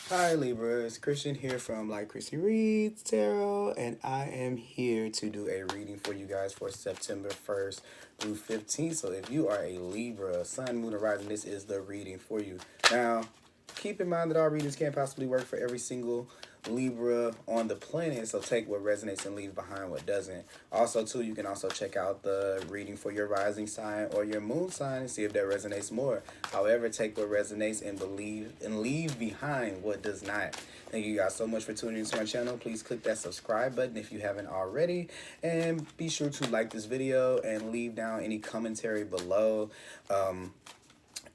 Hi Libra, it's Christian here from Thelightchrissy Reads Tarot, and I am here to do a reading for you guys for September 1st through 15th. So if you are a Libra, Sun, Moon, or Rising, this is the reading for you. Now, keep in mind that our readings can't possibly work for every single Libra on the planet, so take what resonates and leave behind what doesn't. Also, too, you can also check out the reading for your rising sign or your moon sign and see if that resonates more. However, take what resonates and believe and leave behind what does not. Thank you guys so much for tuning into my channel. Please click that subscribe button if you haven't already, and be sure to like this video and leave down any commentary below.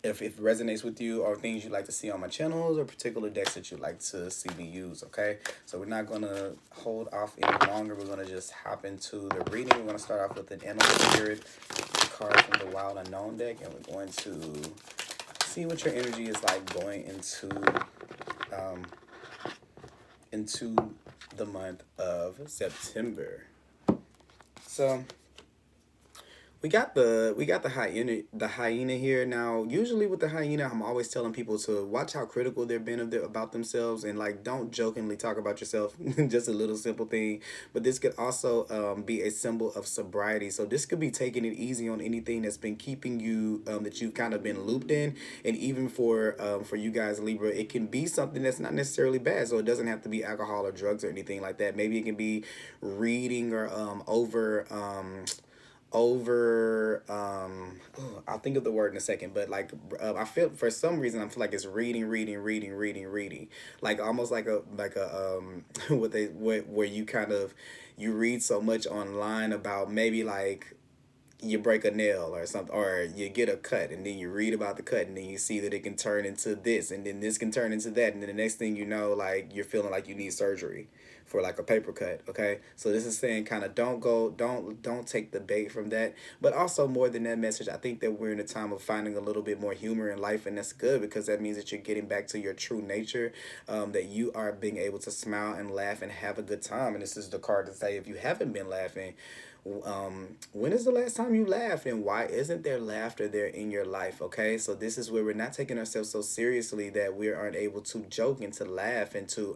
If it resonates with you, or things you'd like to see on my channels, or particular decks that you'd like to see me use, okay? So we're not going to hold off any longer. We're going to just hop into the reading. We're going to start off with an Animal Spirit card from the Wild Unknown deck, and we're going to see what your energy is like going into the month of September. So we got the hyena here. Now, usually with the hyena, I'm always telling people to watch how critical they've been about themselves, and like don't jokingly talk about yourself. Just a little simple thing. But this could also be a symbol of sobriety. So this could be taking it easy on anything that's been keeping you that you've kind of been looped in, and even for you guys Libra, it can be something that's not necessarily bad. So it doesn't have to be alcohol or drugs or anything like that. Maybe it can be reading or I'll think of the word in a second, but like I feel for some reason I feel like it's reading, like almost like a what they where you kind of you read so much online about maybe like you break a nail or something, or you get a cut, and then you read about the cut, and then you see that it can turn into this, and then this can turn into that, and then the next thing you know, like you're feeling like you need surgery for like a paper cut. Okay, so this is saying kind of don't take the bait from that, but also more than that message, I think that we're in a time of finding a little bit more humor in life, and that's good because that means that you're getting back to your true nature, that you are being able to smile and laugh and have a good time. And this is the card to say if you haven't been laughing, when is the last time you laughed, and why isn't there laughter there in your life? Okay, so this is where we're not taking ourselves so seriously that we aren't able to joke and to laugh and to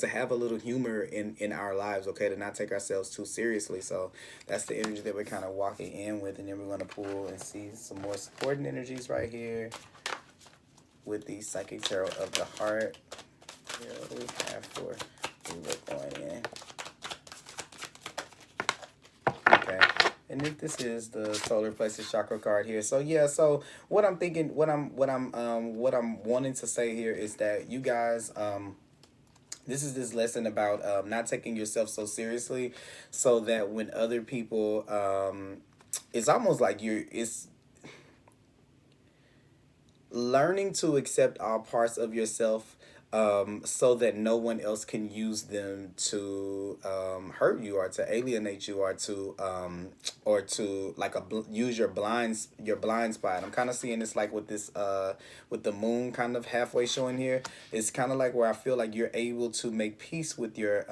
have a little humor in our lives, okay, to not take ourselves too seriously. So that's the energy that we're kind of walking in with, and then we're going to pull and see some more supporting energies right here with the Psychic Tarot of the Heart. Here, what do we have for Libra going in? Okay. And if this is the solar plexus chakra card here. So yeah, so what I'm thinking, what I'm wanting to say here is that you guys this is this lesson about not taking yourself so seriously, so that when other people it's almost like it's learning to accept all parts of yourself, so that no one else can use them to hurt you, or to alienate you, or to like use your blind spot. I'm kind of seeing this like with the moon kind of halfway showing here. It's kind of like where I feel like you're able to make peace with the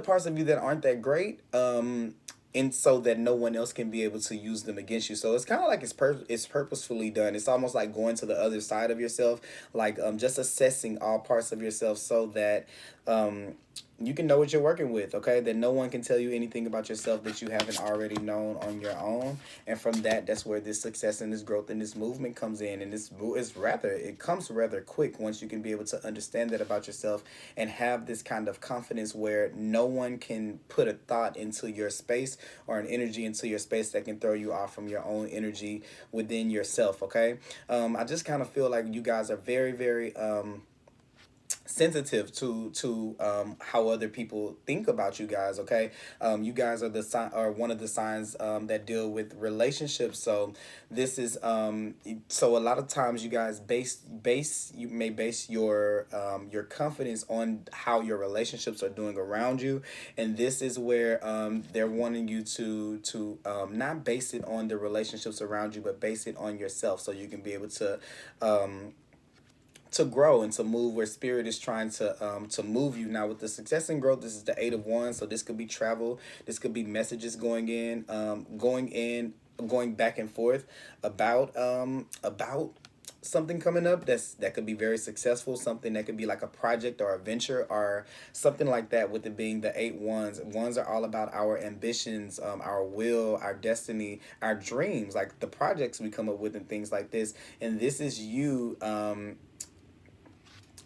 parts of you that aren't that great, and so that no one else can be able to use them against you. So it's kind of like it's purposefully done. It's almost like going to the other side of yourself, like just assessing all parts of yourself, so that um, you can know what you're working with, okay? That no one can tell you anything about yourself that you haven't already known on your own. And from that's where this success and this growth and this movement comes in. And it comes rather quick once you can be able to understand that about yourself, and have this kind of confidence where no one can put a thought into your space, or an energy into your space, that can throw you off from your own energy within yourself, okay? I just kind of feel like you guys are very, very sensitive to how other people think about you guys, okay? You guys are the sign, or one of the signs that deal with relationships. So this is so a lot of times you guys you may base your confidence on how your relationships are doing around you. And this is where they're wanting you to not base it on the relationships around you, but base it on yourself, so you can be able to grow and to move where spirit is trying to move you. Now with the success and growth, this is the 8 of Wands, so this could be travel, this could be messages going back and forth about something coming up that could be very successful, something that could be like a project or a venture or something like that, with it being the eight wands. Wands are all about our ambitions, our will, our destiny, our dreams, like the projects we come up with and things like this. And this is you,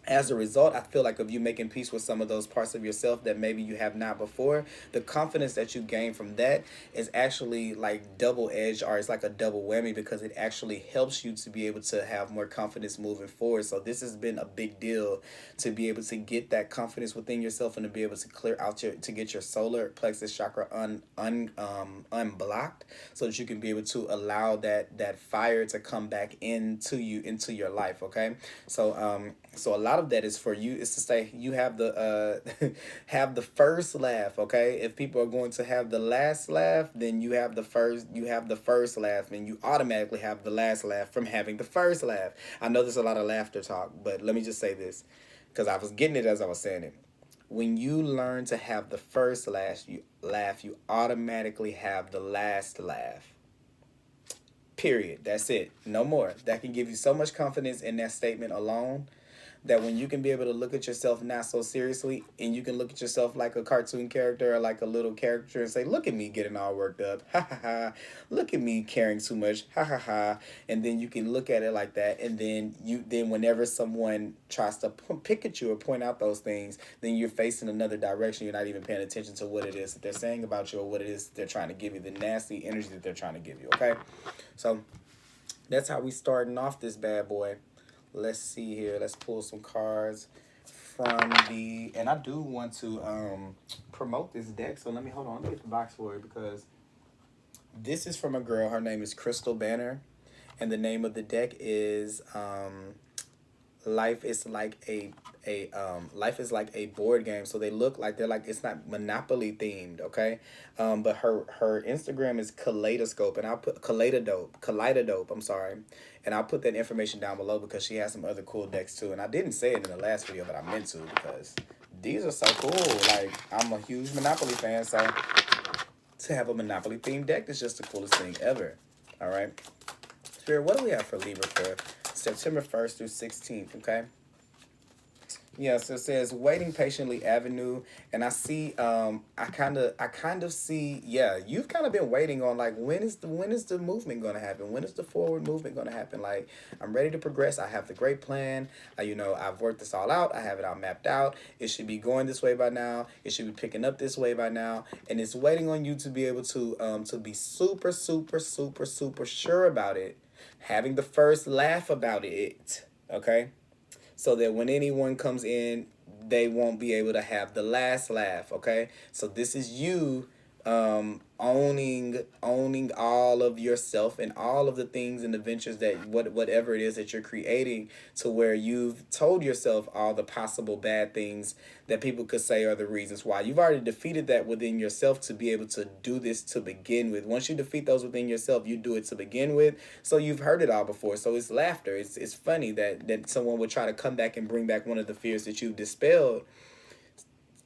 as a result, I feel like of you making peace with some of those parts of yourself that maybe you have not before, the confidence that you gain from that is actually like double edged, or it's like a double whammy, because it actually helps you to be able to have more confidence moving forward. So this has been a big deal, to be able to get that confidence within yourself and to be able to clear out to get your solar plexus chakra unblocked, so that you can be able to allow that fire to come back into you, into your life. Okay, so a lot of that is for you, is to say you have the have the first laugh. Okay, if people are going to have the last laugh, then you have the first laugh, and you automatically have the last laugh from having the first laugh. I know there's a lot of laughter talk, but let me just say this, because I was getting it as I was saying it. When you learn to have the first laugh, you automatically have the last laugh. Period. That's it. No more. That can give you so much confidence in that statement alone, that when you can be able to look at yourself not so seriously, and you can look at yourself like a cartoon character or like a little character and say, look at me getting all worked up, ha ha ha, look at me caring too much, ha ha ha. And then you can look at it like that, and then whenever someone tries to pick at you or point out those things, then you're facing another direction. You're not even paying attention to what it is that they're saying about you, or what it is that they're trying to give you, the nasty energy that they're trying to give you. Okay, so that's how we starting off this bad boy. Let's see here. Let's pull some cards from the, and I do want to promote this deck. So let me, hold on. Let me get the box for it, because this is from a girl. Her name is Crystal Banner, and the name of the deck is Life is like life is like a board game. So they look like, they're like, it's not Monopoly themed, okay? But her Instagram is Kaleidoscope, and I'll put Kaleidodope, I'm sorry. And I'll put that information down below, because she has some other cool decks too. And I didn't say it in the last video, but I meant to, because these are so cool. Like, I'm a huge Monopoly fan, so to have a Monopoly themed deck is just the coolest thing ever. All right. Spirit, what do we have for Libra for September 1st through 16th, okay? Yeah, so it says waiting patiently avenue, and I see I kind of see, yeah, you've kind of been waiting on, like, when is the movement going to happen? When is the forward movement going to happen? Like, I'm ready to progress. I have the great plan. I've worked this all out. I have it all mapped out. It should be going this way by now. It should be picking up this way by now, and it's waiting on you to be able to be super super super super sure about it, having the first laugh about it, okay? So that when anyone comes in, they won't be able to have the last laugh, okay? So this is you owning all of yourself and all of the things and the ventures that whatever it is that you're creating, to where you've told yourself all the possible bad things that people could say are the reasons why. You've already defeated that within yourself to be able to do this to begin with. Once you defeat those within yourself, you do it to begin with. So you've heard it all before. So it's laughter. It's funny that someone would try to come back and bring back one of the fears that you've dispelled,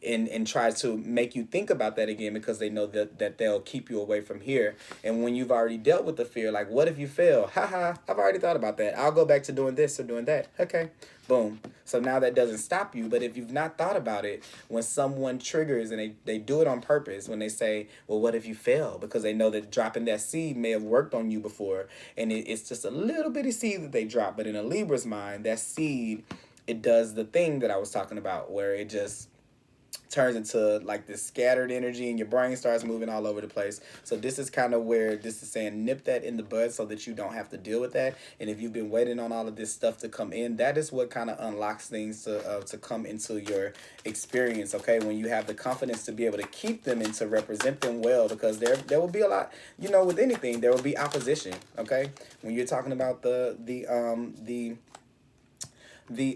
and try to make you think about that again, because they know that they'll keep you away from here. And when you've already dealt with the fear, like, what if you fail? Haha, I've already thought about that. I'll go back to doing this or doing that. Okay, boom. So now that doesn't stop you. But if you've not thought about it, when someone triggers and they do it on purpose, when they say, well, what if you fail? Because they know that dropping that seed may have worked on you before, and it's just a little bitty seed that they drop. But in a Libra's mind, that seed, it does the thing that I was talking about, where it just turns into like this scattered energy, and your brain starts moving all over the place. So this is kind of where this is saying, nip that in the bud, so that you don't have to deal with that. And if you've been waiting on all of this stuff to come in, that is what kind of unlocks things to come into your experience, okay? When you have the confidence to be able to keep them and to represent them well, because there will be a lot, with anything there will be opposition, okay? When you're talking about the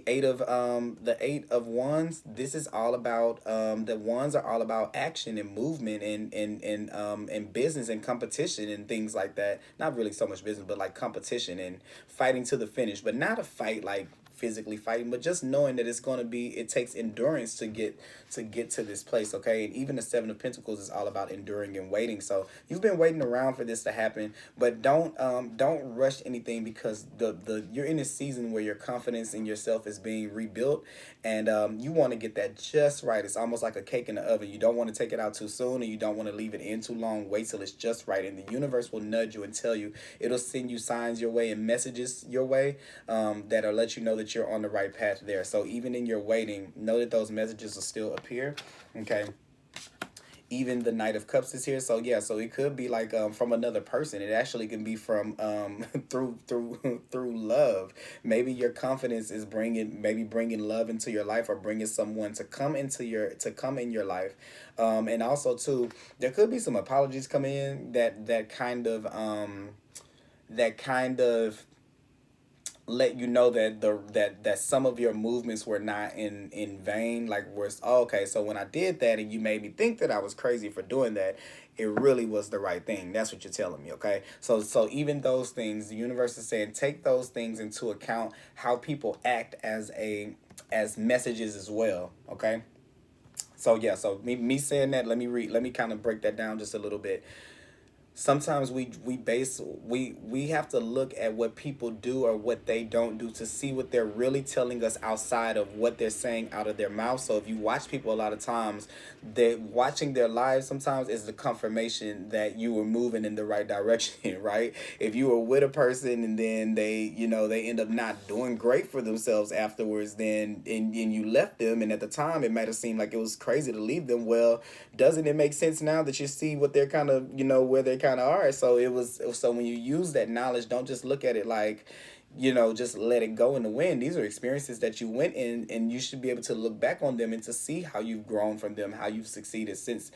eight of wands, this is all about the wands are all about action and movement and business and competition and things like that. Not really so much business, but like competition and fighting to the finish, but not a fight like physically fighting, but just knowing that it's going to be, it takes endurance to get to this place, okay? And even the Seven of Pentacles is all about enduring and waiting. So you've been waiting around for this to happen, but don't rush anything, because the you're in a season where your confidence in yourself is being rebuilt, and you want to get that just right. It's almost like a cake in the oven. You don't want to take it out too soon, and you don't want to leave it in too long. Wait till it's just right, and the universe will nudge you and tell you. It'll send you signs your way and messages your way, that'll let you know that you're on the right path there. So even in your waiting, know that those messages will still appear, okay? Even the Knight of Cups is here, so yeah, so it could be like from another person. It actually can be from through love. Maybe your confidence is bringing love into your life, or bringing someone to come in your life. And also too, there could be some apologies coming in that kind of let you know that that some of your movements were not in vain. Like, was, oh, okay, so when I did that and you made me think that I was crazy for doing that, it really was the right thing. That's what you're telling me, okay? So even those things, the universe is saying, take those things into account, how people act as messages as well, okay? So yeah, so me saying that, let me kind of break that down just a little bit. Sometimes we have to look at what people do or what they don't do to see what they're really telling us outside of what they're saying out of their mouth. So if you watch people, a lot of times, they watching their lives sometimes is the confirmation that you were moving in the right direction. Right? If you were with a person and then they end up not doing great for themselves afterwards, then and you left them, and at the time it might have seemed like it was crazy to leave them. Well, doesn't it make sense now that you see what they're kind of, where they kind of are? So when you use that knowledge, don't just look at it like, just let it go in the wind. These are experiences that you went in, and you should be able to look back on them and to see how you've grown from them, how you've succeeded since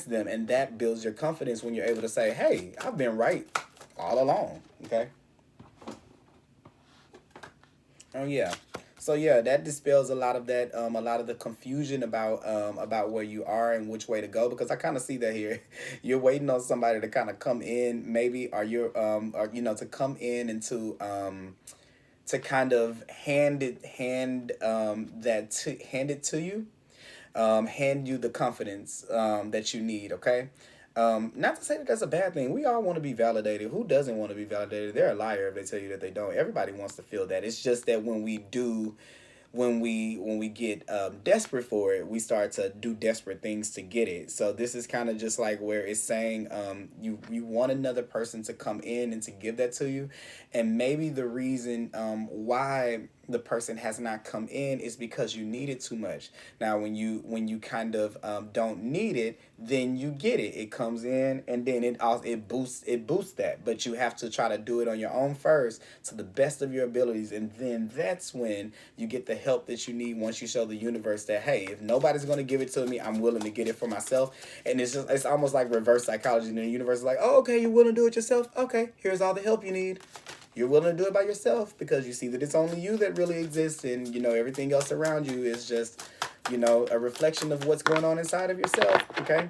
them, and that builds your confidence when you're able to say, hey, I've been right all along. Okay. Oh yeah. So yeah, that dispels a lot of that, a lot of the confusion about where you are and which way to go, because I kind of see that here. You're waiting on somebody to kind of come in, maybe, or you're or to come in and to kind of hand it to you, hand you the confidence that you need, okay? Not to say that that's a bad thing. We all want to be validated. Who doesn't want to be validated? They're a liar if they tell you that they don't. Everybody wants to feel that. It's just that when we get desperate for it, we start to do desperate things to get it. So this is kind of just like where it's saying, you want another person to come in and to give that to you, and maybe the reason why the person has not come in is because you need it too much. Now when you kind of don't need it, then you get it. It comes in, and then it boosts that. But you have to try to do it on your own first, to the best of your abilities, and then that's when you get the help that you need. Once you show the universe that, hey, if nobody's going to give it to me, I'm willing to get it for myself. And it's almost like reverse psychology. And the universe is like, oh, okay, you're willing to do it yourself? Okay, here's all the help you need. You're willing to do it by yourself because you see that it's only you that really exists, and everything else around you is just a reflection of what's going on inside of yourself. Okay.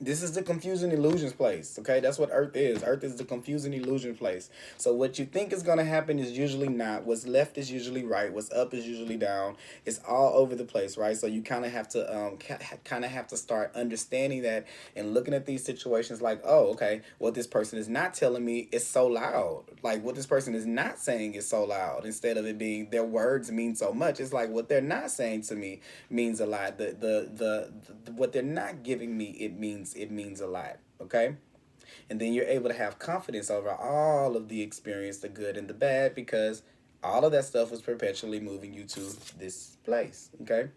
This is the confusing illusions place, okay? That's what Earth is. Earth is the confusing illusion place. So what you think is going to happen is usually not. What's left is usually right. What's up is usually down. It's all over the place, right? So you kind of have to start understanding that and looking at these situations like, oh, okay, what this person is not telling me is so loud. Like, what this person is not saying is so loud. Instead of it being their words mean so much, it's like what they're not saying to me means a lot. The what they're not giving me, it means a lot, okay? And then you're able to have confidence over all of the experience, the good and the bad, because all of that stuff was perpetually moving you to this place, okay?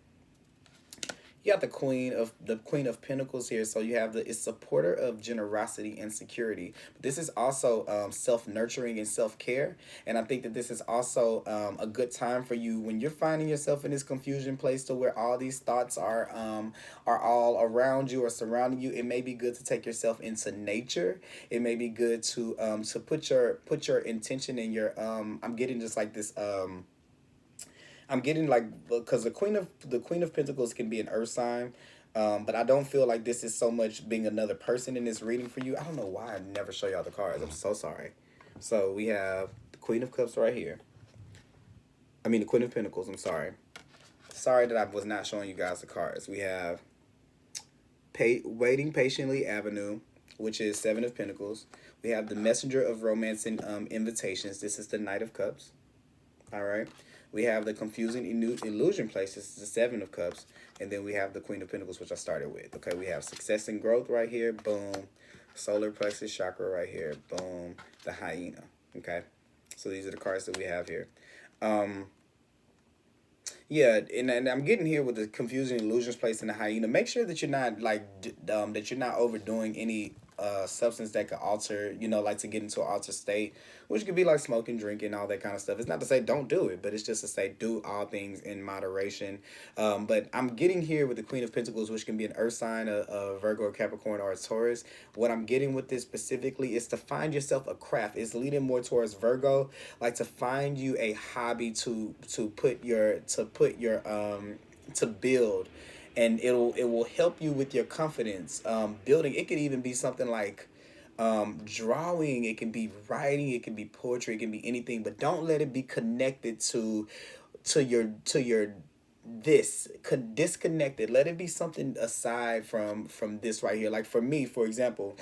You got the Queen of Pentacles here, so you have it's supporter of generosity and security. But this is also self-nurturing and self-care, and I think that this is also a good time for you when you're finding yourself in this confusion place, to where all these thoughts are all around you or surrounding you. It may be good to take yourself into nature. It may be good to put your intention in your I'm getting just like this. I'm getting like, because the Queen of Pentacles can be an earth sign, but I don't feel like this is so much being another person in this reading for you. I don't know why I never show y'all the cards. I'm so sorry. So we have the Queen of Cups right here. I mean, the Queen of Pentacles. I'm sorry. Sorry that I was not showing you guys the cards. We have Waiting Patiently Avenue, which is Seven of Pentacles. We have the Messenger of Romance and Invitations. This is the Knight of Cups. All right. We have the Confusing Illusion Place. This is the Seven of Cups. And then we have the Queen of Pentacles, which I started with. Okay, we have Success and Growth right here. Boom. Solar Plexus Chakra right here. Boom. The Hyena. Okay. So these are the cards that we have here. Yeah, and I'm getting here with the Confusing Illusions Place and the Hyena. Make sure that you're not like that you're not overdoing any substance that could alter, like to get into an altered state, which could be like smoking, drinking, all that kind of stuff. It's not to say don't do it, but it's just to say do all things in moderation. But I'm getting here with the Queen of Pentacles, which can be an Earth sign, a Virgo, or Capricorn, or a Taurus. What I'm getting with this specifically is to find yourself a craft. It's leading more towards Virgo, like to find you a hobby to build, and it will help you with your confidence. Building, it could even be something like drawing, it can be writing, it can be poetry, it can be anything, but don't let it be connected to your disconnected. Let it be something aside from this right here. Like for me, for example,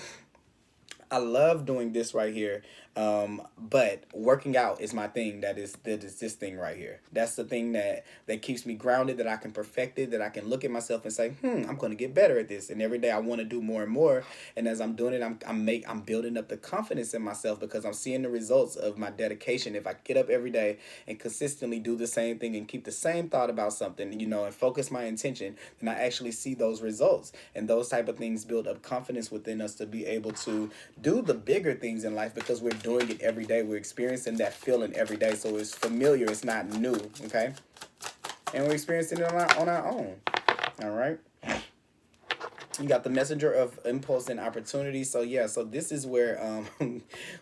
I love doing this right here. But working out is my thing. That is this thing right here. That's the thing that keeps me grounded, that I can perfect it, that I can look at myself and say, I'm gonna get better at this. And every day I want to do more and more. And as I'm doing it, I'm building up the confidence in myself because I'm seeing the results of my dedication. If I get up every day and consistently do the same thing and keep the same thought about something, and focus my intention, then I actually see those results. And those type of things build up confidence within us to be able to do the bigger things in life because we're doing it every day. We're experiencing that feeling every day. So it's familiar. It's not new. Okay. And we're experiencing it on our own. All right. You got the Messenger of Impulse and Opportunity. So yeah, so this is where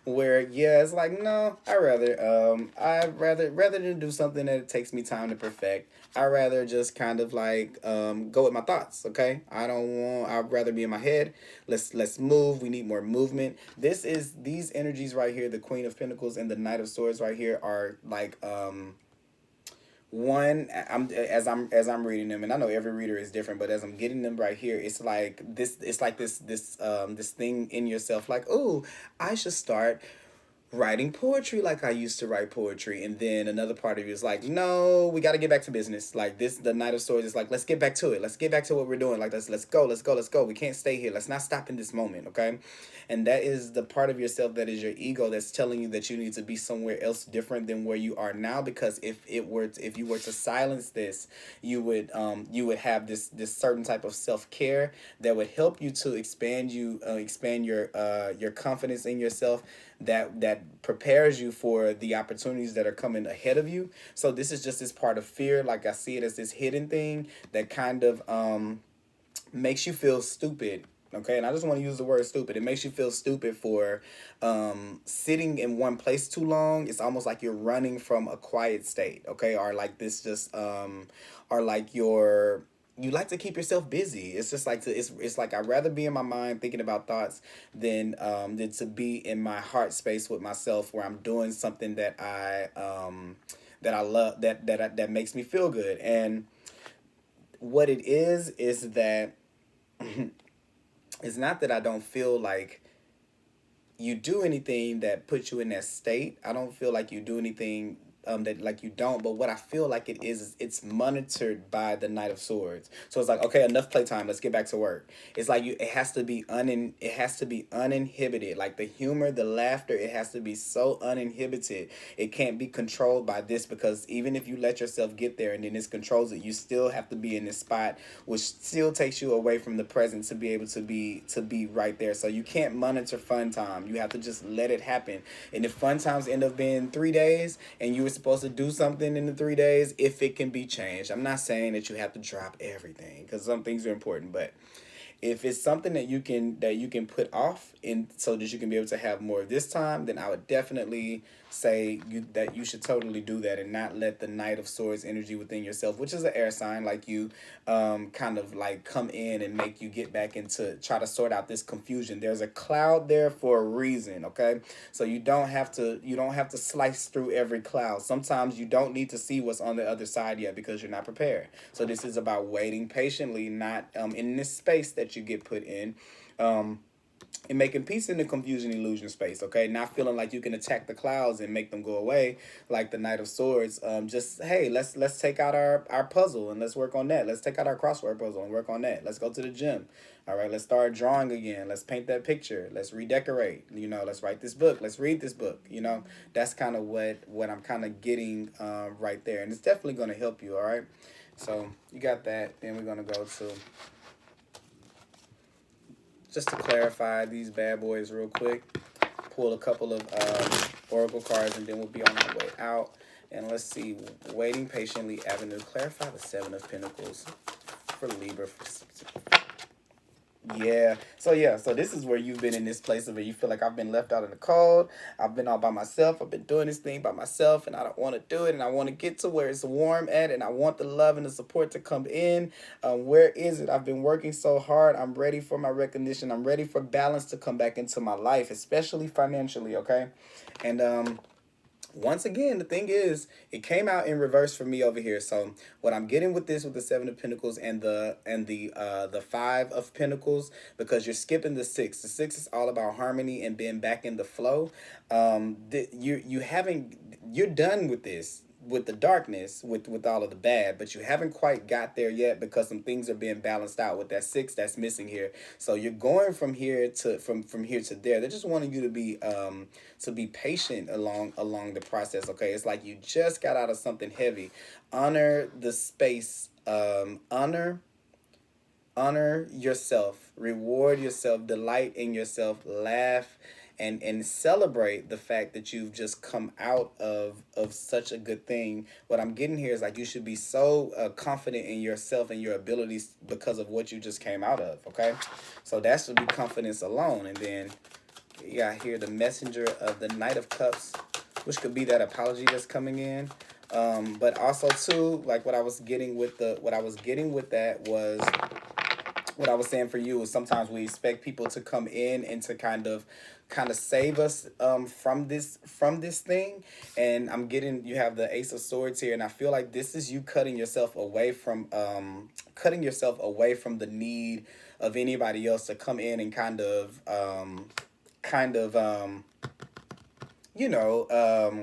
where it's like, no, I rather than do something that it takes me time to perfect, I rather just kind of like go with my thoughts. Okay, I'd rather be in my head. Let's move. We need more movement. These energies right here, the Queen of Pentacles and the Knight of Swords right here, are like one. As I'm reading them, and I know every reader is different, but as I'm getting them right here, it's like this thing in yourself, like, oh, I should start writing poetry like I used to write poetry. And then another part of you is like, no, we got to get back to business. Like this, the Knight of Swords is like, let's get back to it. Let's get back to what we're doing. Like, let's go, let's go, let's go. We can't stay here. Let's not stop in this moment. Okay. And that is the part of yourself that is your ego that's telling you that you need to be somewhere else different than where you are now. Because if you were to silence this, you would have this certain type of self-care that would help you to expand your confidence in yourself, that prepares you for the opportunities that are coming ahead of you. So this is just this part of fear. Like I see it as this hidden thing that kind of makes you feel stupid. Okay, and I just want to use the word stupid. It makes you feel stupid for sitting in one place too long. It's almost like you're running from a quiet state. Okay, or like this just or like you like to keep yourself busy. It's just like it's like I'd rather be in my mind thinking about thoughts than to be in my heart space with myself, where I'm doing something that I love, that makes me feel good. And what it is that it's not that I don't feel like you do anything that puts you in that state. I don't feel like you do anything that like you don't. But what I feel like it is it's monitored by the Knight of Swords. So it's like, okay, enough playtime. Let's get back to work. It's like it has to be uninhibited. Like the humor, the laughter, it has to be so uninhibited. It can't be controlled by this, because even if you let yourself get there and then this controls it, you still have to be in this spot, which still takes you away from the present to be able to be right there. So you can't monitor fun time. You have to just let it happen. And if fun times end up being 3 days and you were supposed to do something in the 3 days, if it can be changed. I'm not saying that you have to drop everything, because some things are important, but if it's something that you can put off, and so that you can be able to have more of this time, then I would definitely say that you should totally do that and not let the Knight of Swords energy within yourself, which is an air sign, like you, kind of like come in and make you get back into try to sort out this confusion. There's a cloud there for a reason, okay? So you don't have to slice through every cloud. Sometimes you don't need to see what's on the other side yet because you're not prepared. So this is about waiting patiently, not in this space that you get put in. Um, and making peace in the confusion illusion space, okay? Not feeling like you can attack the clouds and make them go away like the Knight of Swords. Just, hey, let's take out our puzzle and let's work on that. Let's take out our crossword puzzle and work on that. Let's go to the gym. All right, let's start drawing again. Let's paint that picture. Let's redecorate. Let's write this book. Let's read this book. That's kind of what I'm kind of getting right there. And it's definitely going to help you, all right? So you got that. Then we're going to go to, just to clarify these bad boys real quick, pull a couple of oracle cards, and then we'll be on our way out. And let's see, waiting patiently, avenue. Clarify the Seven of Pentacles for Libra. So this is where you've been in this place of where you feel like I've been left out in the cold. I've been all by myself. I've been doing this thing by myself, and I don't want to do it. And I want to get to where it's warm at, and I want the love and the support to come in. Where is it? I've been working so hard. I'm ready for my recognition. I'm ready for balance to come back into my life, especially financially. Okay, and once again, the thing is, it came out in reverse for me over here. So what I'm getting with this, with the Seven of Pentacles and the Five of Pentacles, because you're skipping the Six. The Six is all about harmony and being back in the flow. You're done with this, with the darkness, with all of the bad, but you haven't quite got there yet because some things are being balanced out with that Six that's missing here. So you're going from here to from here to there. They're just wanting you to be patient along the process. Okay, it's like you just got out of something heavy. Honor the space. Honor yourself, reward yourself, delight in yourself, laugh, and celebrate the fact that you've just come out of such a good thing. What I'm getting here is like you should be so confident in yourself and your abilities because of what you just came out of. Okay, so that should be confidence alone. And then you got here the messenger of the Knight of Cups, which could be that apology that's coming in. But also too, like what I was getting with that was, what I was saying for you is sometimes we expect people to come in and to kind of save us from this thing. And I'm getting, you have the Ace of Swords here, and I feel like this is you cutting yourself away from the need of anybody else to come in and you know,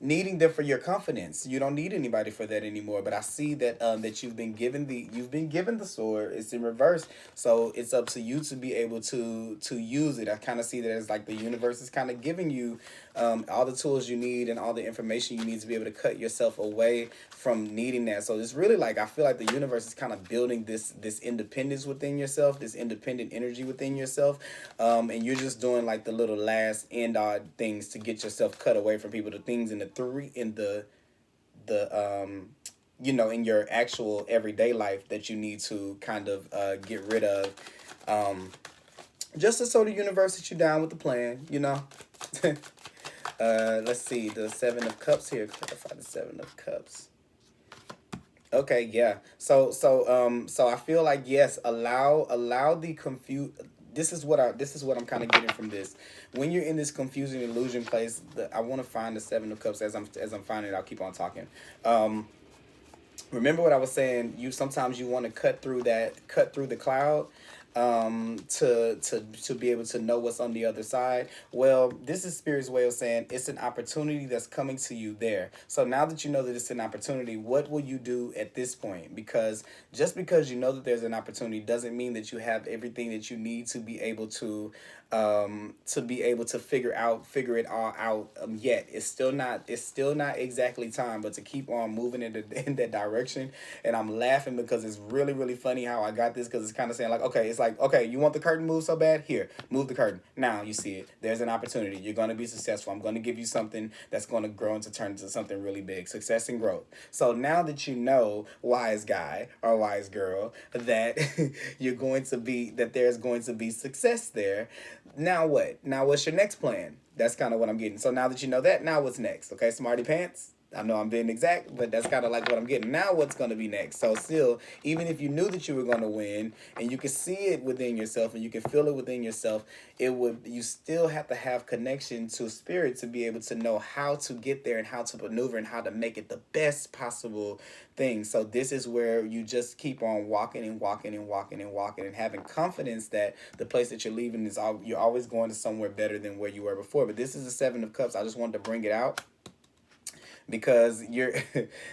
needing them for your confidence. You don't need anybody for that anymore. But I see that that you've been given the sword. It's in reverse, so it's up to you to be able to use it. I kind of see that as like the universe is kind of giving you all the tools you need and all the information you need to be able to cut yourself away from needing that. So it's really like I feel like the universe is kind of building this independence within yourself, this independent energy within yourself, and you're just doing like the little last end odd things to get yourself cut away from people, the things in in your actual everyday life that you need to kind of get rid of, just to show the universe that you're down with the plan. Let's see, the Seven of Cups here. Clarify the Seven of Cups. Okay, yeah. So I feel like, yes, allow the confuse. This is what I'm kind of getting from this. When you're in this confusing illusion place, I want to find the Seven of Cups. As I'm finding it, I'll keep on talking. Remember what I was saying. Sometimes you want to cut through the cloud, to be able to know what's on the other side. Well, this is Spirit's way of saying it's an opportunity that's coming to you there. So now that you know that it's an opportunity, what will you do at this point? Because just because you know that there's an opportunity doesn't mean that you have everything that you need to be able to figure it all out yet. It's still not exactly time, but to keep on moving in that direction. And I'm laughing because it's really, really funny how I got this, because it's kind of saying like, okay, it's like, okay, you want the curtain moved so bad? Here, move the curtain. Now you see it. There's an opportunity. You're going to be successful. I'm going to give you something that's going to grow into turn into something really big. Success and growth. So now that you know, wise guy or wise girl, that there's going to be success there. Now what? Now what's your next plan? That's kind of what I'm getting. So now that you know that, now what's next? Okay, smarty pants. I know I'm being exact, but that's kind of like what I'm getting. Now what's going to be next? So still, even if you knew that you were going to win and you could see it within yourself and you can feel it within yourself, you still have to have connection to spirit to be able to know how to get there and how to maneuver and how to make it the best possible thing. So this is where you just keep on walking and walking and walking and walking and having confidence that the place that you're leaving you're always going to somewhere better than where you were before. But this is the Seven of Cups. I just wanted to bring it out because you're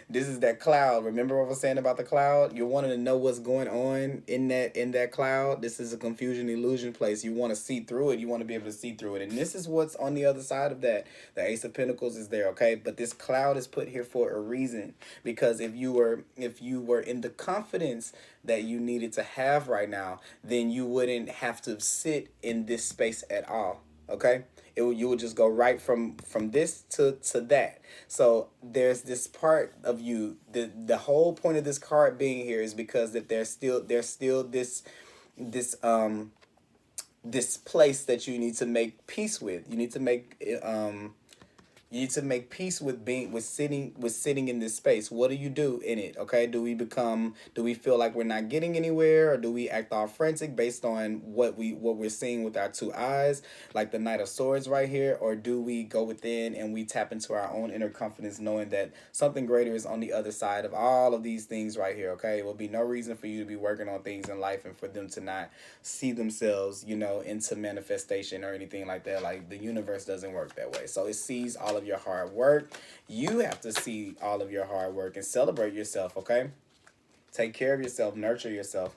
this is that cloud. Remember what I was saying about the cloud? You're wanting to know what's going on in that cloud. This is a confusion illusion place. You want to see through it. You want to be able to see through it. And this is what's on the other side of that. The Ace of Pentacles is there, okay? But this cloud is put here for a reason, because if you were in the confidence that you needed to have right now, then you wouldn't have to sit in this space at all. Okay, you would just go right from this to that. So there's this part of you. The whole point of this card being here is because that there's still this place that you need to make peace with. You need to make peace with sitting in this space. What do you do in it? Okay, do we feel like we're not getting anywhere, or do we act all frantic based on what we're seeing with our two eyes, like the Knight of Swords right here, or do we go within and we tap into our own inner confidence, knowing that something greater is on the other side of all of these things right here? Okay, it will be no reason for you to be working on things in life and for them to not see themselves, into manifestation or anything like that. Like, the universe doesn't work that way. So it sees all of your hard work. You have to see all of your hard work and celebrate yourself, okay? Take care of yourself, nurture yourself.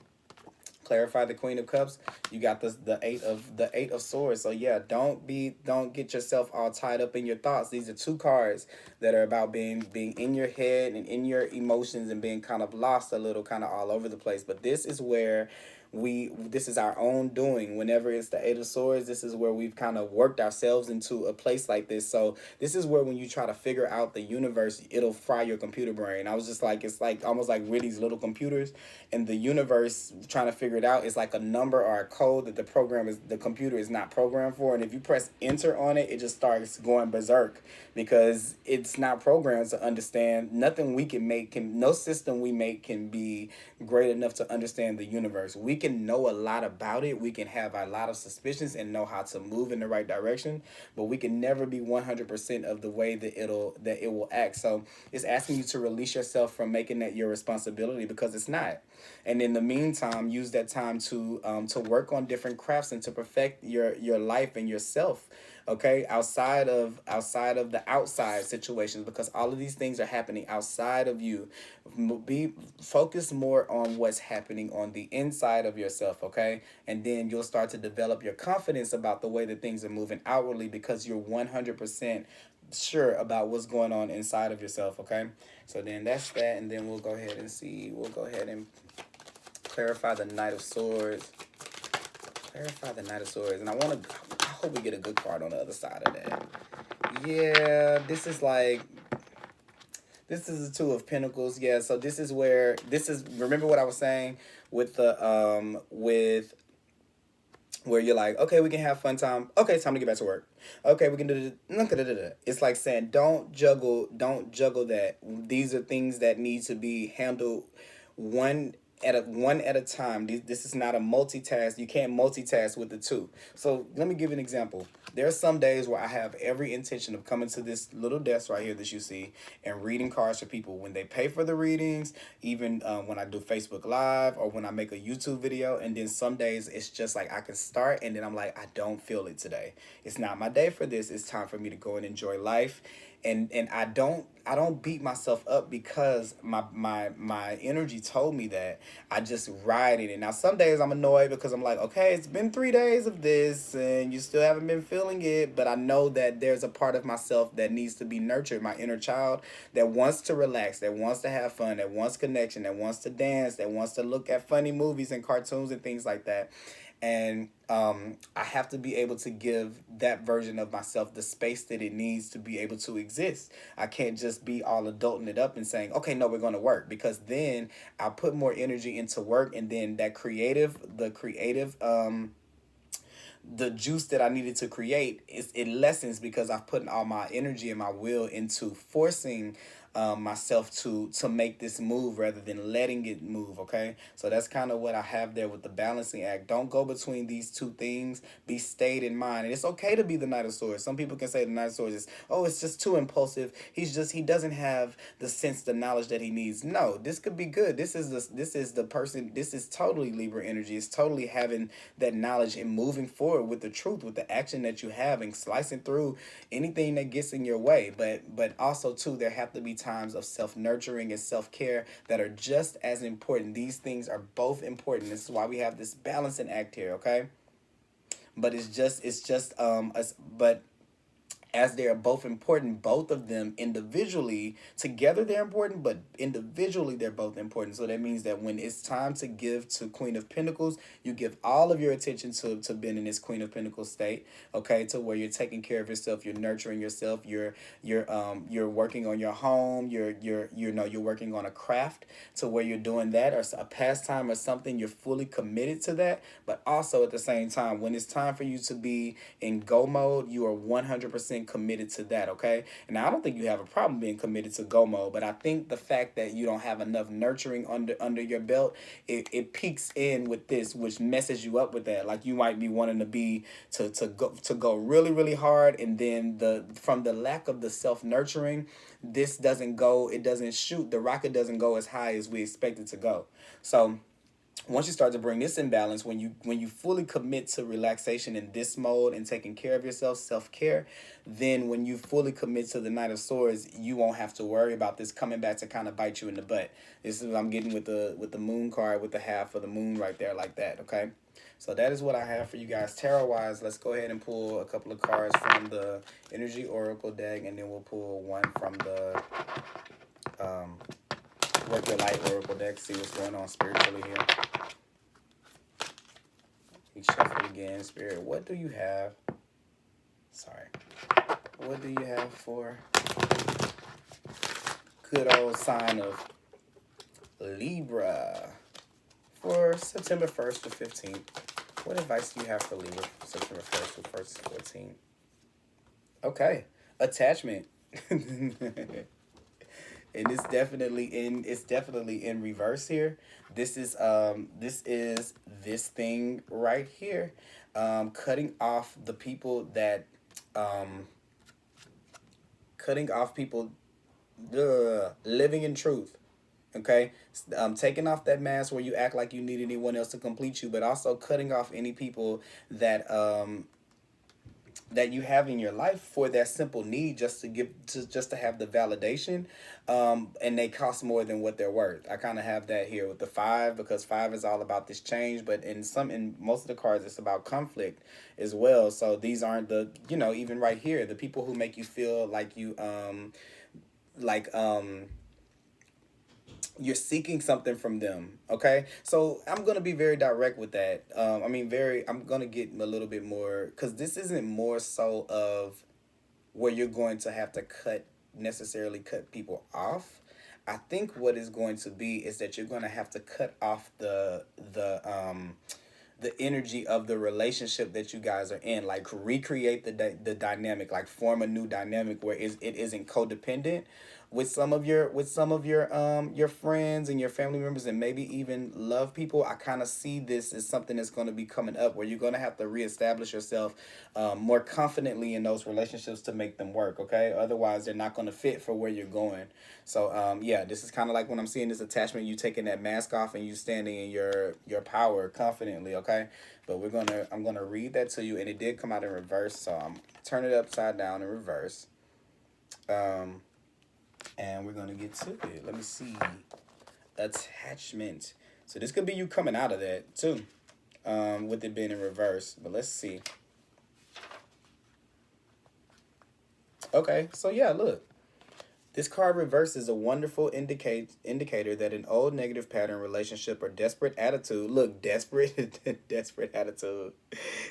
Clarify the Queen of Cups. You got the eight of Swords. So yeah, don't get yourself all tied up in your thoughts. These are two cards that are about being in your head and in your emotions and being kind of lost a little, kind of all over the place. But this is where this is our own doing. Whenever it's the Eight of Swords, this is where we've kind of worked ourselves into a place like this. So this is where, when you try to figure out the universe, it'll fry your computer brain. I was just like, it's like almost like we're these little computers, and the universe trying to figure it out is like a number or a code that the computer is not programmed for. And if you press enter on it, it just starts going berserk, because it's not programmed to understand. Nothing we can make no system we make can be great enough to understand the universe. We can know a lot about it. We can have a lot of suspicions and know how to move in the right direction, but we can never be 100% of the way that it will act. So it's asking you to release yourself from making that your responsibility, because it's not. And in the meantime, use that time to work on different crafts and to perfect your life and yourself. Okay, outside of the outside situations, because all of these things are happening outside of you. Be focused more on what's happening on the inside of yourself. Okay, and then you'll start to develop your confidence about the way that things are moving outwardly, because you're 100% sure about what's going on inside of yourself. Okay, so then that's that, and then we'll go ahead and clarify the Knight of Swords. Clarify the Knight of Swords. And I hope we get a good card on the other side of that. Yeah, this is the Two of Pentacles. Yeah, so remember what I was saying with where you're like, okay, we can have fun time. Okay, it's time to get back to work. Okay, we can do it. It's like saying, don't juggle that. These are things that need to be handled one at a time. This is not a multitask. You can't multitask with the two. So let me give you an example. There are some days where I have every intention of coming to this little desk right here that you see and reading cards for people when they pay for the readings, even when I do Facebook Live or when I make a YouTube video. And then some days it's just like I can start and then I'm like, I don't feel it today. It's not my day for this. It's time for me to go and enjoy life. And I don't beat myself up because my energy told me that. I just ride it. And now some days I'm annoyed because I'm like, okay, it's been 3 days of this and you still haven't been feeling it. But I know that there's a part of myself that needs to be nurtured, my inner child that wants to relax, that wants to have fun, that wants connection, that wants to dance, that wants to look at funny movies and cartoons and things like that. And I have to be able to give that version of myself the space that it needs to be able to exist. I can't just be all adulting it up and saying, okay, no, we're going to work, because then I'll put more energy into work, and then the creative the juice that I needed to create, it lessens because I've put all my energy and my will into forcing myself to make this move rather than letting it move. Okay, so that's kind of what I have there with the balancing act. Don't go between these two things. Be stayed in mind, and it's okay to be the Knight of Swords. Some people can say the Knight of Swords is, oh, it's just too impulsive. He doesn't have the sense, the knowledge that he needs. No, this could be good. This is the person. This is totally Libra energy. It's totally having that knowledge and moving forward with the truth, with the action that you have, and slicing through anything that gets in your way. But also too, there have to be times of self-nurturing and self-care that are just as important. These things are both important. This is why we have this balancing act here, okay? But but as they are both important, both of them individually, together they're important, but individually they're both important. So that means that when it's time to give to Queen of Pentacles, you give all of your attention to being in this Queen of Pentacles state, okay, to where you're taking care of yourself, you're nurturing yourself, you're working on your home, you're working on a craft, to where you're doing that, or a pastime or something, you're fully committed to that. But also at the same time, when it's time for you to be in go mode, you are 100% committed to that, okay? And I don't think you have a problem being committed to go mode, but I think the fact that you don't have enough nurturing under your belt, it peaks in with this, which messes you up with that. Like you might be wanting to be to go really really hard, and then the from the lack of the self nurturing, this doesn't go. It doesn't shoot. The rocket doesn't go as high as we expect it to go. So once you start to bring this in balance, when you fully commit to relaxation in this mode and taking care of yourself, self-care, then when you fully commit to the Knight of Swords, you won't have to worry about this coming back to kind of bite you in the butt. This is what I'm getting with the moon card, with the half of the moon right there, like that. Okay, so that is what I have for you guys tarot wise. Let's go ahead and pull a couple of cards from the Energy Oracle deck, and then we'll pull one from the Work Your Light Oracle deck. See what's going on spiritually here. We shuffle again. Spirit, what do you have? Sorry. What do you have for good old sign of Libra for September 1st to 15th? What advice do you have for Libra from September 1st to 1st to 14th? Okay. Attachment. And it's definitely in reverse here. This is this thing right here, cutting off the people that cutting off people, living in truth. Okay, taking off that mask where you act like you need anyone else to complete you, but also cutting off any people that that you have in your life for that simple need, just to have the validation, and they cost more than what they're worth. I kind of have that here with the 5, because 5 is all about this change, but in most of the cards it's about conflict as well. So these aren't the, even right here, the people who make you feel like like you're seeking something from them. Okay, so I'm gonna be very direct with that. I'm gonna get a little bit more, because this isn't more so of where you're going to have to necessarily cut people off. I think what is going to be is that you're going to have to cut off the energy of the relationship that you guys are in, like recreate the dynamic, like form a new dynamic where it isn't codependent with some of your friends and your family members, and maybe even love people. I kind of see this as something that's going to be coming up, where you're going to have to reestablish yourself more confidently in those relationships to make them work. Okay, otherwise they're not going to fit for where you're going. So yeah, this is kind of like when I'm seeing this attachment, you taking that mask off and you standing in your power confidently. Okay, but I'm gonna read that to you, and it did come out in reverse, so I'm turn it upside down in reverse. And we're gonna get to it. Let me see. Attachment. So this could be you coming out of that too, with it being in reverse. But let's see. Okay, so yeah, look. This card reverse is a wonderful indicator that an old negative pattern, relationship, or desperate attitude, look, desperate, desperate attitude,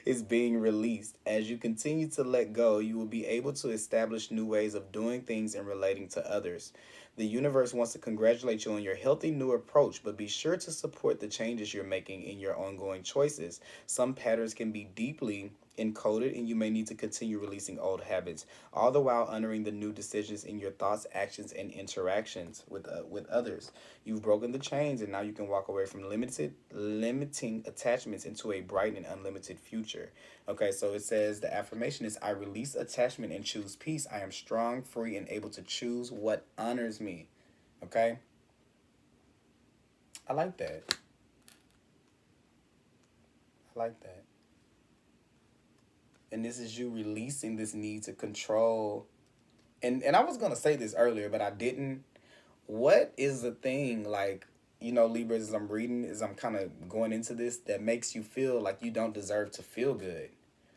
is being released. As you continue to let go, you will be able to establish new ways of doing things and relating to others. The universe wants to congratulate you on your healthy new approach, but be sure to support the changes you're making in your ongoing choices. Some patterns can be deeply encoded, and you may need to continue releasing old habits, all the while honoring the new decisions in your thoughts, actions, and interactions with others. You've broken the chains, and now you can walk away from limiting attachments into a bright and unlimited future. Okay, so it says the affirmation is, I release attachment and choose peace. I am strong, free, and able to choose what honors me. Okay, I like that. I like that. And this is you releasing this need to control. And I was gonna say this earlier, but I didn't. What is the thing, like, Libras, as I'm reading, as I'm kind of going into this, that makes you feel like you don't deserve to feel good?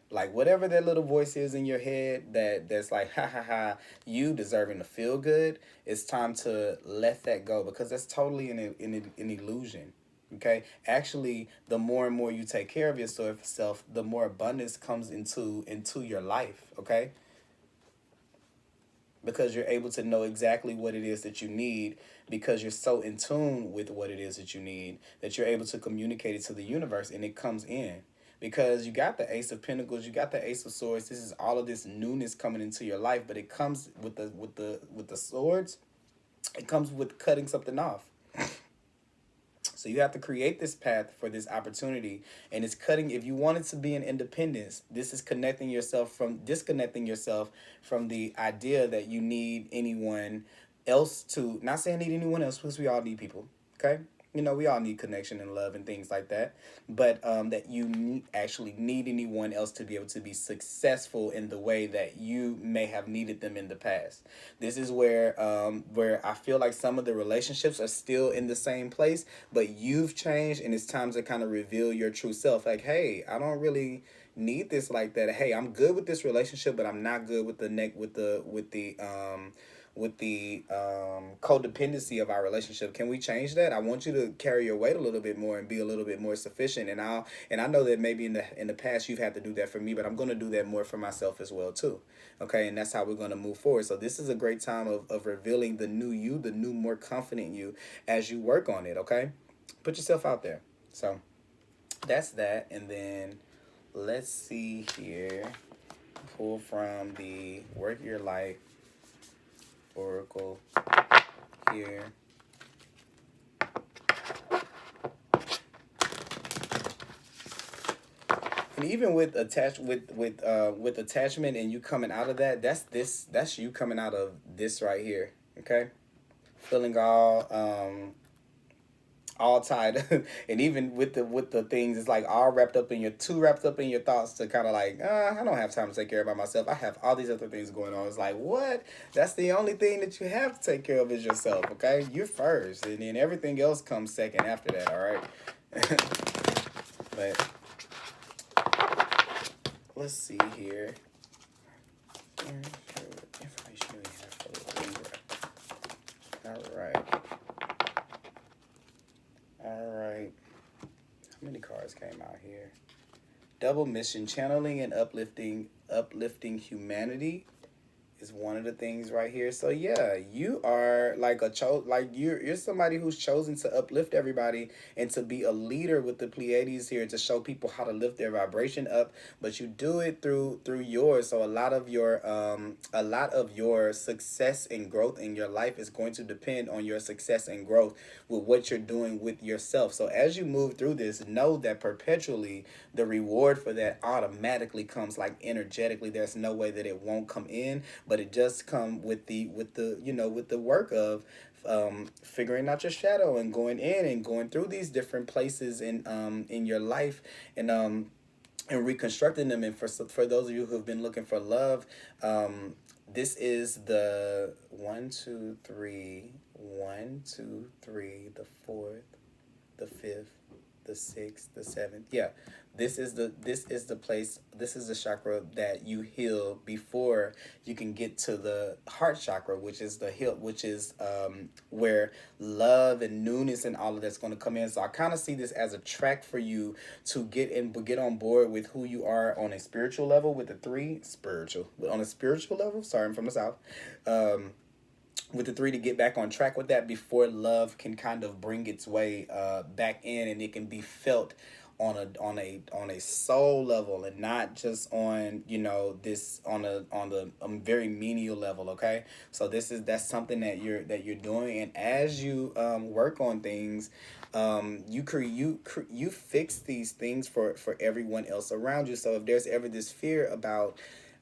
Like, whatever that little voice is in your head that's like, ha ha ha, you deserving to feel good, it's time to let that go, because that's totally an illusion. Okay, actually, the more and more you take care of yourself, the more abundance comes into your life. Okay, because you're able to know exactly what it is that you need, because you're so in tune with what it is that you need, that you're able to communicate it to the universe, and it comes in. Because you got the Ace of Pentacles, you got the Ace of Swords. This is all of this newness coming into your life, but it comes with the swords. It comes with cutting something off. So you have to create this path for this opportunity, and it's cutting. If you want it to be an independence, this is disconnecting yourself from the idea that you need anyone else to. Not saying need anyone else, because we all need people. Okay, we all need connection and love and things like that. But that you actually need anyone else to be able to be successful in the way that you may have needed them in the past. This is where I feel like some of the relationships are still in the same place, but you've changed, and it's time to kind of reveal your true self. Like, hey, I don't really need this like that. Hey, I'm good with this relationship, but I'm not good with the neck with the codependency of our relationship. Can we change that? I want you to carry your weight a little bit more and be a little bit more sufficient. And I know that maybe in the past you've had to do that for me, but I'm going to do that more for myself as well too. Okay, and that's how we're going to move forward. So this is a great time of revealing the new you, the new, more confident you, as you work on it. Okay, put yourself out there. So that's that. And then let's see here. Pull from the Work Your Life Oracle here. And even with attachment, and you coming out of that, that's you coming out of this right here. Okay, feeling all tied and even with the things, it's like all too wrapped up in your thoughts to kind of like, I don't have time to take care of myself. I have all these other things going on. It's like, what? That's the only thing that you have to take care of is yourself. Okay, you first, and then everything else comes second after that. All right. But let's see here. Information we have for Libra. All right. All right. How many cards came out here? Double mission, channeling and uplifting humanity is one of the things right here. So yeah, you are like you're somebody who's chosen to uplift everybody and to be a leader with the Pleiades here, to show people how to lift their vibration up. But you do it through yours. So a lot of your success and growth in your life is going to depend on your success and growth with what you're doing with yourself. So as you move through this, know that perpetually the reward for that automatically comes, like energetically. There's no way that it won't come in, but it just come with the work of figuring out your shadow and going in and going through these different places in your life, and reconstructing them. And for those of you who have been looking for love, this is the 1, 2, 3, 1, 2, 3, the 4th, the 5th, the 6th, the 7th. Yeah, this is the place. This is the chakra that you heal before you can get to the heart chakra, which is where love and newness and all of that's going to come in. So I kind of see this as a track for you to get on board with who you are on a spiritual level, with the 3 spiritual, but on a spiritual level. Sorry, I'm from the South. With the 3, to get back on track with that before love can kind of bring its way back in, and it can be felt on a soul level, and not just on, this on the very menial level. Okay, so that's something that you're doing, and as you work on things, you fix these things for everyone else around you. So if there's ever this fear about,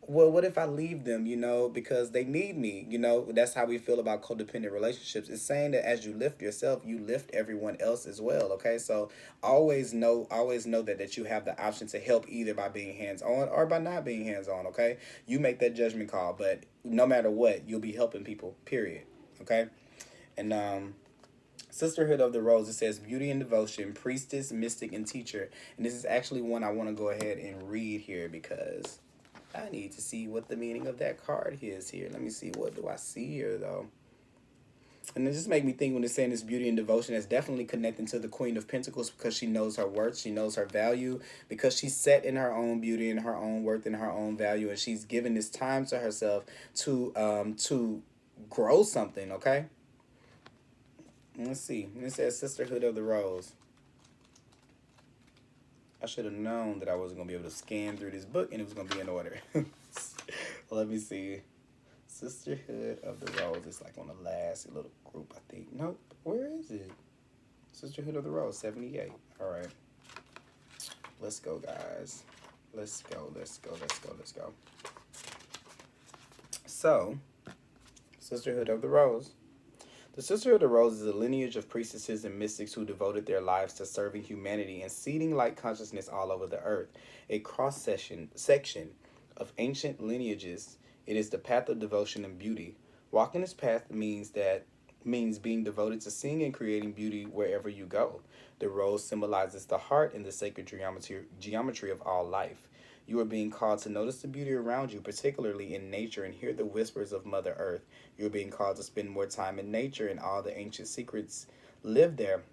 well, what if I leave them, because they need me? That's how we feel about codependent relationships. It's saying that as you lift yourself, you lift everyone else as well. Okay, so always know that you have the option to help, either by being hands on or by not being hands on. Okay, you make that judgment call, but no matter what, you'll be helping people. Period. Okay, and Sisterhood of the Rose, it says beauty and devotion, priestess, mystic, and teacher. And this is actually one I want to go ahead and read here, because I need to see what the meaning of that card is here. Let me see, what do I see here, though? And it just make me think, when it's saying this beauty and devotion, it's definitely connecting to the Queen of Pentacles, because she knows her worth, she knows her value, because she's set in her own beauty and her own worth and her own value, and she's given this time to herself to grow something. Okay, let's see. It says Sisterhood of the Rose. I should have known that I wasn't going to be able to scan through this book and it was going to be in order. Let me see. Sisterhood of the Rose. It's like on the last little group, I think. Nope. Where is it? Sisterhood of the Rose, 78. All right. Let's go, guys. Let's go. So, Sisterhood of the Rose. The Sisterhood of the Rose is a lineage of priestesses and mystics who devoted their lives to serving humanity and seeding light consciousness all over the earth. A section of ancient lineages, it is the path of devotion and beauty. Walking this path means being devoted to seeing and creating beauty wherever you go. The rose symbolizes the heart and the sacred geometry of all life. You are being called to notice the beauty around you, particularly in nature, and hear the whispers of Mother Earth. You're being called to spend more time in nature, and all the ancient secrets live there.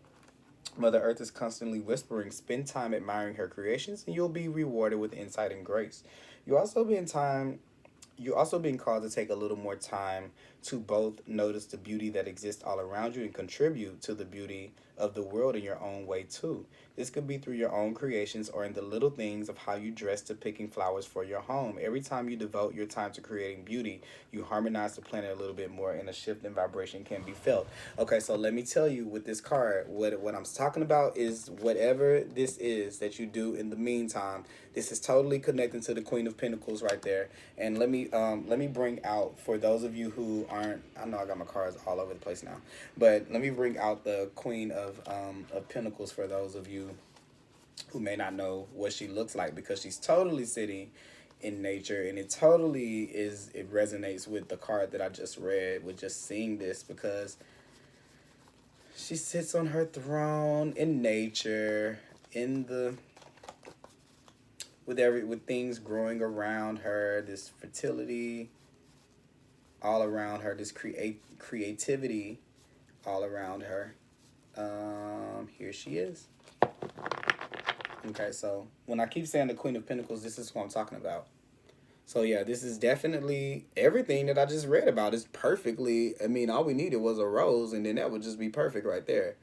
Mother Earth is constantly whispering, spend time admiring her creations, and you'll be rewarded with insight and grace. You're also being called to take a little more time to both notice the beauty that exists all around you and contribute to the beauty of the world in your own way too. This could be through your own creations or in the little things of how you dress to picking flowers for your home. Every time you devote your time to creating beauty, you harmonize the planet a little bit more, and a shift in vibration can be felt. Okay, so let me tell you with this card, what I'm talking about is whatever this is that you do in the meantime, this is totally connecting to the Queen of Pentacles right there. And let me bring out, for those of you who aren't, I know I got my cards all over the place now, but let me bring out the Queen of Pentacles for those of you who may not know what she looks like, because she's totally sitting in nature, and it resonates with the card that I just read, with just seeing this, because she sits on her throne in nature, with things growing around her, this fertility all around her, this creativity all around her. Here she is. Okay, so when I keep saying the Queen of Pentacles, this is what I'm talking about. So yeah, this is definitely everything that I just read about is perfectly. I mean, all we needed was a rose, and then that would just be perfect right there.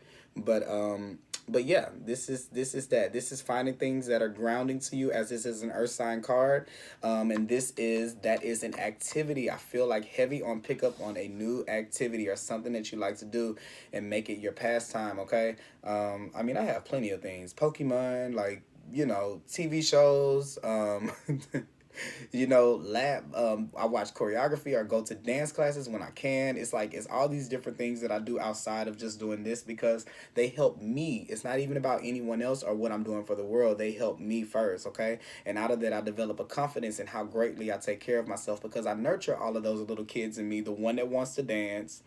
But yeah, this is that. This is finding things that are grounding to you, as this is an earth sign card. And that is an activity. I feel like heavy on pick up on a new activity or something that you like to do and make it your pastime. Okay. I mean, I have plenty of things. Pokemon, like, TV shows, I watch choreography or go to dance classes when I can. It's all these different things that I do outside of just doing this, because they help me. It's not even about anyone else or what I'm doing for the world. They help me first, okay? And out of that, I develop a confidence in how greatly I take care of myself, because I nurture all of those little kids in me, the one that wants to dance,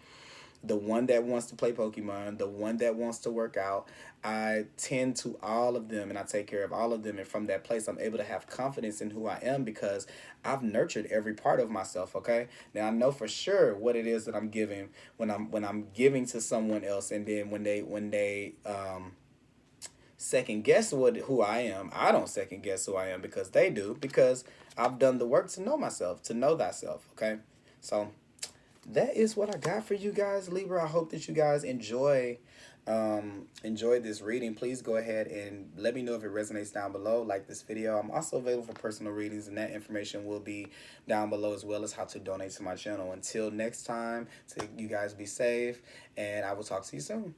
the one that wants to play Pokemon, the one that wants to work out. I tend to all of them, and I take care of all of them. And from that place, I'm able to have confidence in who I am, because I've nurtured every part of myself. Okay. Now I know for sure what it is that I'm giving when I'm giving to someone else, and then when they second guess who I am, I don't second guess who I am, because they do, because I've done the work to know myself, to know thyself. Okay. So that is what I got for you guys, Libra. I hope that you guys enjoyed this reading. Please go ahead and let me know if it resonates down below. Like this video. I'm also available for personal readings, and that information will be down below, as well as how to donate to my channel. Until next time, so you guys be safe, and I will talk to you soon.